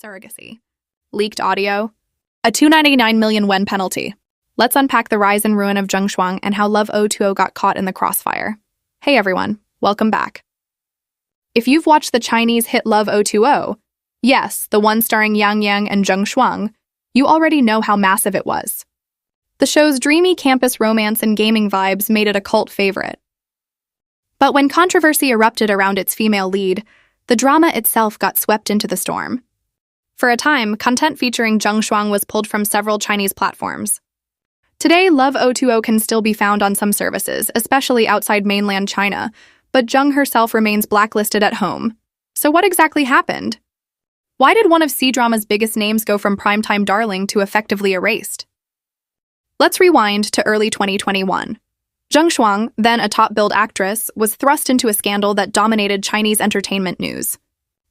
Surrogacy. Leaked audio. A 299 million Yuan penalty. Let's unpack the rise and ruin of Zheng Shuang and how Love O2O got caught in the crossfire. Hey everyone, welcome back. If you've watched the Chinese hit Love O2O, yes, the one starring Yang Yang and Zheng Shuang, you already know how massive it was. The show's dreamy campus romance and gaming vibes made it a cult favorite. But when controversy erupted around its female lead, the drama itself got swept into the storm. For a time, content featuring Zheng Shuang was pulled from several Chinese platforms. Today, Love O2O can still be found on some services, especially outside mainland China, but Zheng herself remains blacklisted at home. So what exactly happened? Why did one of C-drama's biggest names go from primetime darling to effectively erased? Let's rewind to early 2021. Zheng Shuang, then a top-billed actress, was thrust into a scandal that dominated Chinese entertainment news.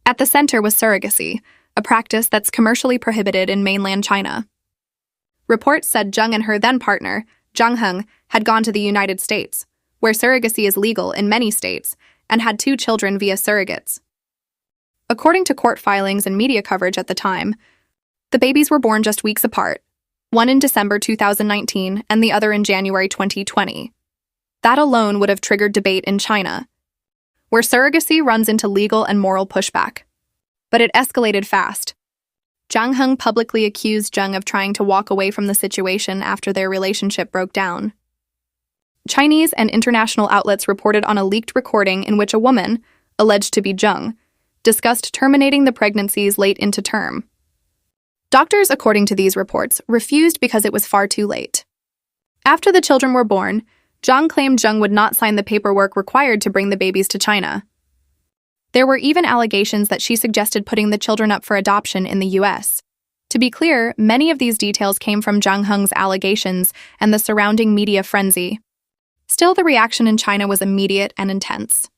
At the center was surrogacy, a practice that's commercially prohibited in mainland China. Reports said Zheng and her then-partner, Zheng, had gone to the United States, where surrogacy is legal in many states, and had 2 children via surrogates. According to court filings and media coverage at the time, the babies were born just weeks apart, one in December 2019 and the other in January 2020. That alone would have triggered debate in China, where surrogacy runs into legal and moral pushback. But it escalated fast. Zheng publicly accused Zheng of trying to walk away from the situation after their relationship broke down. Chinese and international outlets reported on a leaked recording in which a woman, alleged to be Zheng, discussed terminating the pregnancies late into term. Doctors, according to these reports, refused because it was far too late. After the children were born, Zheng claimed Zheng would not sign the paperwork required to bring the babies to China. There were even allegations that she suggested putting the children up for adoption in the US. To be clear, many of these details came from Zheng's allegations and the surrounding media frenzy. Still, the reaction in China was immediate and intense.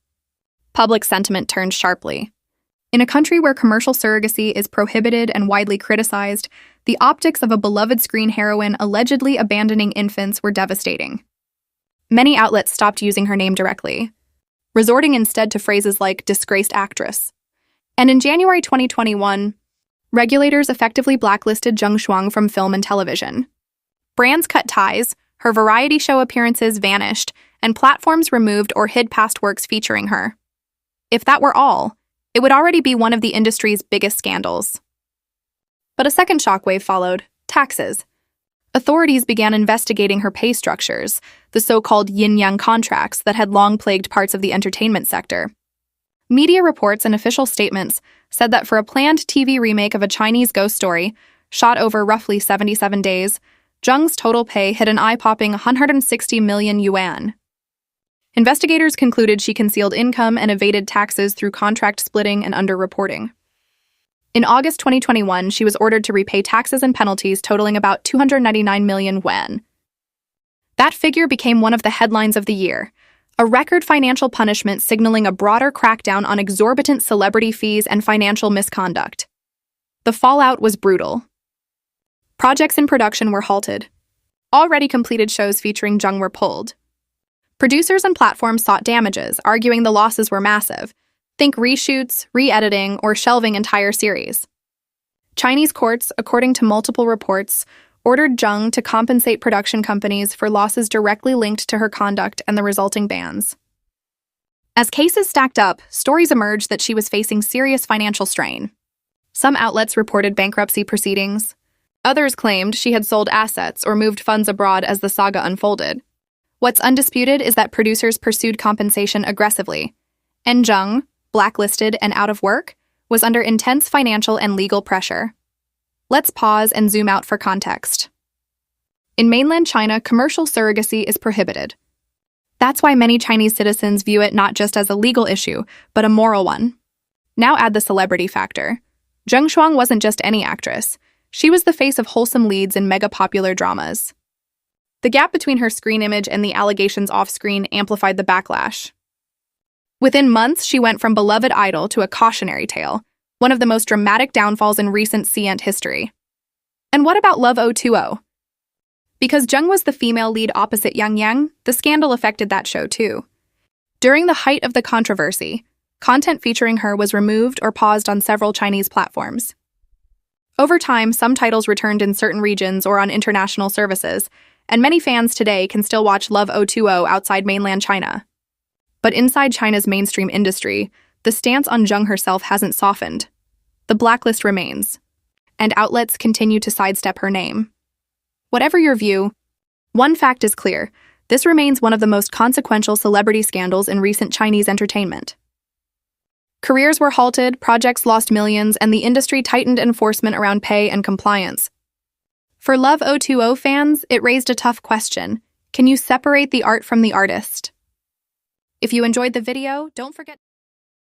Public sentiment turned sharply. In a country where commercial surrogacy is prohibited and widely criticized, the optics of a beloved screen heroine allegedly abandoning infants were devastating. Many outlets stopped using her name directly, resorting instead to phrases like disgraced actress. And in January 2021, regulators effectively blacklisted Zheng Shuang from film and television. Brands cut ties, her variety show appearances vanished, and platforms removed or hid past works featuring her. If that were all, it would already be one of the industry's biggest scandals. But a second shockwave followed: taxes. Authorities began investigating her pay structures, the so-called yin-yang contracts that had long plagued parts of the entertainment sector. Media reports and official statements said that for a planned TV remake of a Chinese ghost story, shot over roughly 77 days, Zheng's total pay hit an eye-popping 160 million yuan. Investigators concluded she concealed income and evaded taxes through contract splitting and underreporting. In August 2021, she was ordered to repay taxes and penalties totaling about 299 million yuan. That figure became one of the headlines of the year, a record financial punishment signaling a broader crackdown on exorbitant celebrity fees and financial misconduct. The fallout was brutal. Projects in production were halted. Already completed shows featuring Zheng were pulled. Producers and platforms sought damages, arguing the losses were massive. Think reshoots, re-editing, or shelving entire series. Chinese courts, according to multiple reports, ordered Zheng to compensate production companies for losses directly linked to her conduct and the resulting bans. As cases stacked up, stories emerged that she was facing serious financial strain. Some outlets reported bankruptcy proceedings. Others claimed she had sold assets or moved funds abroad as the saga unfolded. What's undisputed is that producers pursued compensation aggressively, and Zheng, blacklisted and out of work, was under intense financial and legal pressure. Let's pause and zoom out for context. In mainland China, commercial surrogacy is prohibited. That's why many Chinese citizens view it not just as a legal issue, but a moral one. Now add the celebrity factor. Zheng Shuang wasn't just any actress. She was the face of wholesome leads in mega-popular dramas. The gap between her screen image and the allegations off-screen amplified the backlash. Within months, she went from beloved idol to a cautionary tale, one of the most dramatic downfalls in recent CNT history. And what about Love O2O? Because Zheng was the female lead opposite Yang Yang, the scandal affected that show too. During the height of the controversy, content featuring her was removed or paused on several Chinese platforms. Over time, some titles returned in certain regions or on international services, and many fans today can still watch Love O2O outside mainland China. But inside China's mainstream industry, the stance on Zheng herself hasn't softened. The blacklist remains, and outlets continue to sidestep her name. Whatever your view, one fact is clear: this remains one of the most consequential celebrity scandals in recent Chinese entertainment. Careers were halted, projects lost millions, and the industry tightened enforcement around pay and compliance. For Love O2O fans, it raised a tough question: can you separate the art from the artist? If you enjoyed the video, don't forget